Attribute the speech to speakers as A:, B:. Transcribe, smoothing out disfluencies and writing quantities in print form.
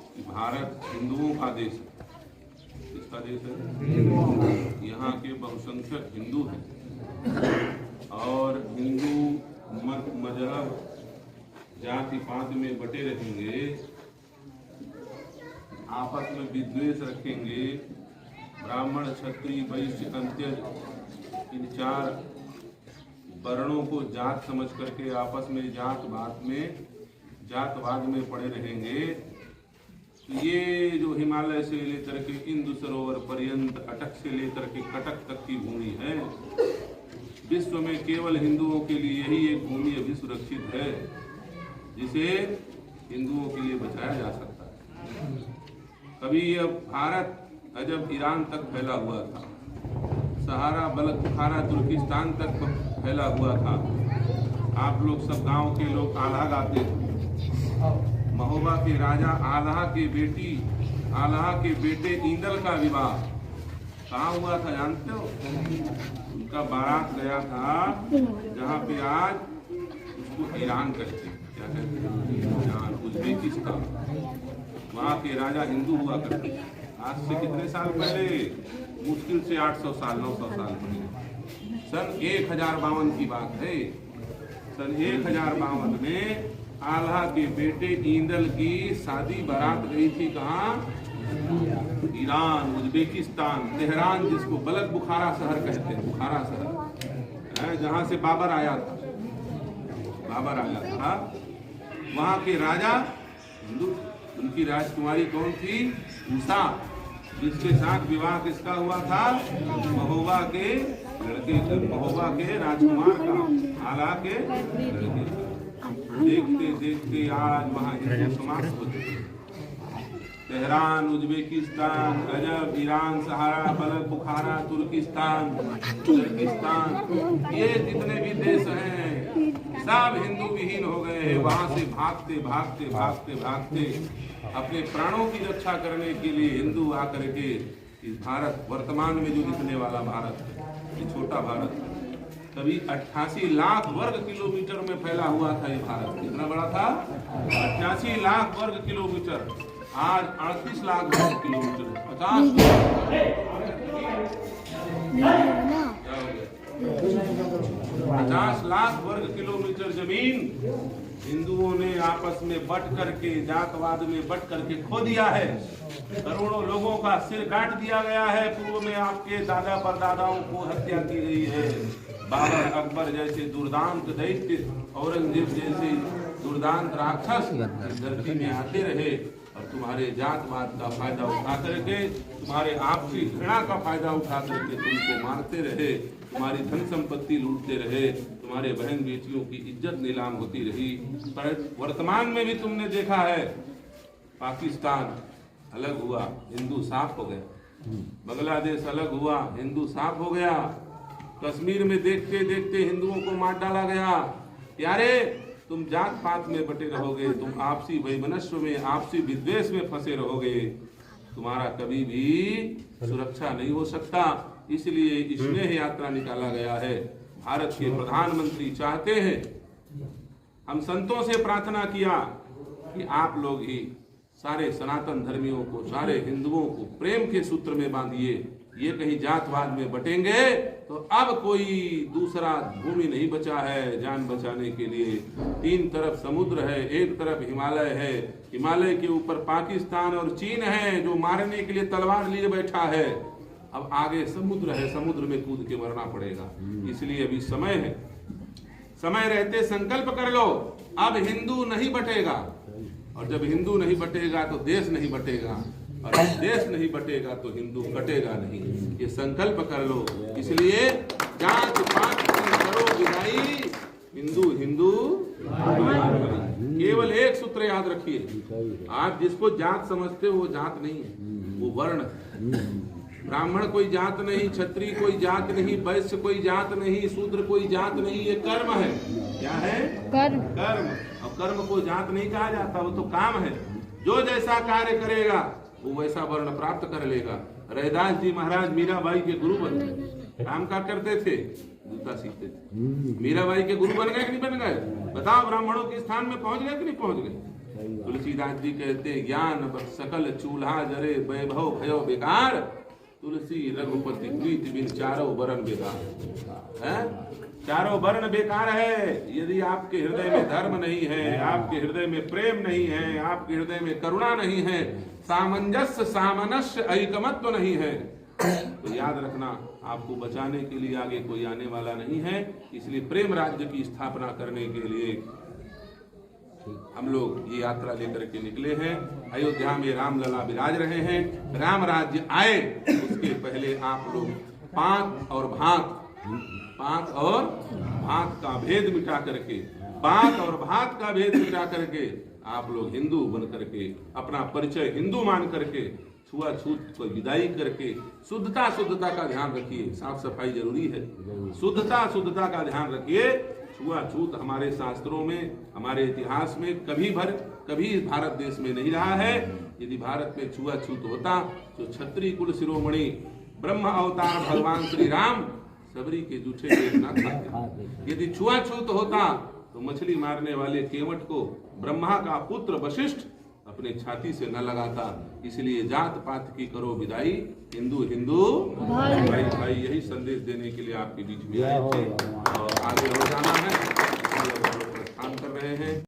A: कि भारत हिंदुओं का देश है। किसका देश है? यहाँ के बहुसंख्यक हिंदू हैं और हिंदू मत मजहब जाति पात में बटे रहेंगे, आपस में विद्वेष रखेंगे, ब्राह्मण क्षत्रिय वैश्य अंत्यज इन चार वर्णों को जात समझ करके आपस में जातवाद में पड़े रहेंगे, तो ये जो हिमालय से लेकर के इंदु सरोवर पर्यंत अटक से लेकर के कटक तक की भूमि है, विश्व में केवल हिंदुओं के लिए यही एक भूमि अभी सुरक्षित है जिसे हिंदुओं के लिए बचाया जा सकता है। कभी यह भारत जब ईरान तक फैला हुआ था, सहारा बलक बुखारा तुर्किस्तान तक फैला हुआ था, आप लोग सब गांव के लोग आल्हा गाते थे। महोबा के राजा आल्हा के बेटे ईंदल का विवाह कहाँ हुआ था जानते हो? उनका बारात गया था जहाँ पे आज उसको ईरान कहते हैं। क्या कहते हैं? Iran, Uzbekistan. वहाँ के राजा हिंदू हुआ करते थे। आज से कितने साल पहले? मुश्किल से 800 साल 900 साल पहले, सन 1052 की बात है। सन 1052 में आल्हा के बेटे ईंदल की शादी बारात गई थी कहाँ? ईरान, उज्बेकिस्तान, तेहरान, जिसको बलक बुखारा शहर कहते हैं, बुखारा शहर, जहाँ से बाबर आया था। वहाँ के राजा हिंदू, उनकी राजकुमारी कौन थी? उषा, जिसके साथ विवाह किसका हुआ था? महोबा के लड़के, महोबा के राजकुमार का, आल्हा के लड़के का। देखते देखते आज वहाँ हिंदू समाप्त हो चुके। तेहरान, उज्बेकिस्तान, अजब, ईरान, सहारा, बलक बुखारा, तुर्किस्तान, ये जितने भी देश हैं सब हिंदू विहीन हो गए हैं। वहां से भागते भागते भागते भागते अपने प्राणों की रक्षा करने के लिए हिंदू आकर के इस भारत, वर्तमान में जो दिखने वाला भारत है, ये छोटा भारत, कभी 88 लाख वर्ग किलोमीटर में फैला हुआ था। ये भारत कितना बड़ा था? 88 लाख वर्ग किलोमीटर, आज 38 लाख वर्ग किलोमीटर, 50 लाख वर्ग किलोमीटर जमीन हिंदुओं ने आपस में बट करके, जातवाद में बट करके खो दिया है। करोड़ों लोगों का सिर काट दिया गया है। पूर्व में आपके दादा परदादाओं को हत्या की गई है। बाबर, अकबर जैसे दुर्दांत दैत्य, औरंगजेब जैसे दुर्दांत राक्षस धरती में आते रहे और तुम्हारे जातवाद का फायदा उठा करके, तुम्हारे आपसी घृणा का फायदा उठा करके तुमको मारते रहे, तुम्हारी धन संपत्ति लूटते रहे, तुम्हारे बहन बेटियों की इज्जत नीलाम होती रही। पर वर्तमान में भी तुमने देखा है, पाकिस्तान अलग हुआ, हिंदू साफ हो गया। बांग्लादेश अलग हुआ, हिंदू साफ हो गया। कश्मीर में देखते देखते हिंदुओं को मार डाला गया। यारे तुम जात पात में बटे रहोगे, तुम आपसी वैमनस्य में, आपसी विद्वेष में फंसे रहोगे, तुम्हारा कभी भी सुरक्षा नहीं हो सकता। इसलिए स्नेह यात्रा निकाला गया है। भारत के प्रधानमंत्री चाहते हैं, हम संतों से प्रार्थना किया कि आप लोग ही सारे सनातन धर्मियों को, सारे हिंदुओं को प्रेम के सूत्र में बांधिए। ये कहीं जातवाद में बटेंगे तो अब कोई दूसरा भूमि नहीं बचा है जान बचाने के लिए। तीन तरफ समुद्र है, एक तरफ हिमालय है, हिमालय के ऊपर पाकिस्तान और चीन है जो मारने के लिए तलवार लिए बैठा है। अब आगे समुद्र है, समुद्र में कूद के मरना पड़ेगा। इसलिए अभी समय है, समय रहते संकल्प कर लो, अब हिंदू नहीं बटेगा। और जब हिंदू नहीं बटेगा तो देश नहीं बटेगा, और देश नहीं बटेगा तो हिंदू कटेगा नहीं। ये संकल्प कर लो। इसलिए जात पात करो विदाई, हिंदू हिंदू केवल एक सूत्र याद रखिए, आप जिसको जात समझते हो वो जात नहीं है, वो वर्ण है। ब्राह्मण कोई जात नहीं, क्षत्रिय कोई जात नहीं, वैश्य कोई जात नहीं, शूद्र कोई जात नहीं, ये कर्म है। क्या है? कर्म। कर्म। और कर्म को जात नहीं कहा जाता, वो तो काम है। जो जैसा कार्य करेगा वो वैसा वर्ण प्राप्त कर लेगा। रैदास जी महाराज मीराबाई के गुरु बन गए। काम क्या करते थे? जूता सीखते थे। मीराबाई के गुरु बन गए कि नहीं बन गए? बताओ, ब्राह्मणों के स्थान में पहुंच गए कि नहीं पहुंच गए? तुलसीदास जी कहते ज्ञान सकल चूल्हा जरे वैभव भयो बेकार, तुलसी रघुपति प्रीति बिन चारों वरण बेकार है। चारों वर्ण बेकार है। यदि आपके हृदय में धर्म नहीं है, आपके हृदय में प्रेम नहीं है, आपके हृदय में करुणा नहीं है, सामंजस्य सामनस्य ऐकमत्व नहीं है, तो याद रखना आपको बचाने के लिए आगे कोई आने वाला नहीं है। इसलिए प्रेम राज्य की स्थापना करने के लिए हम लोग ये यात्रा लेकर के निकले हैं। अयोध्या में रामलला विराज रहे हैं। राम राज्य आए उसके पहले आप लोग पांत और भात का भेद मिटा करके, बात और भात का भेद मिटा करके आप लोग हिंदू बन करके, अपना परिचय हिंदू मान करके, छुआछूत को विदाई करके शुद्धता का ध्यान रखिए। साफ सफाई जरूरी है, शुद्धता का ध्यान रखिए। छुआछूत हमारे शास्त्रों में, हमारे इतिहास में कभी भारत देश में नहीं रहा है। यदि भारत में छुआछूत होता तो क्षत्रिय कुल शिरोमणि ब्रह्म अवतार भगवान श्री राम सबरी के जूठे पेट न खाते। यदि छुआछूत होता तो मछली मारने वाले केवट को ब्रह्मा का पुत्र वशिष्ठ अपने छाती से न लगाता। इसलिए जात पात की करो विदाई, हिंदू भाई भाई, यही संदेश देने के लिए आपके बीच में आए थे और आगे हो जाना है। प्रस्थान कर रहे हैं।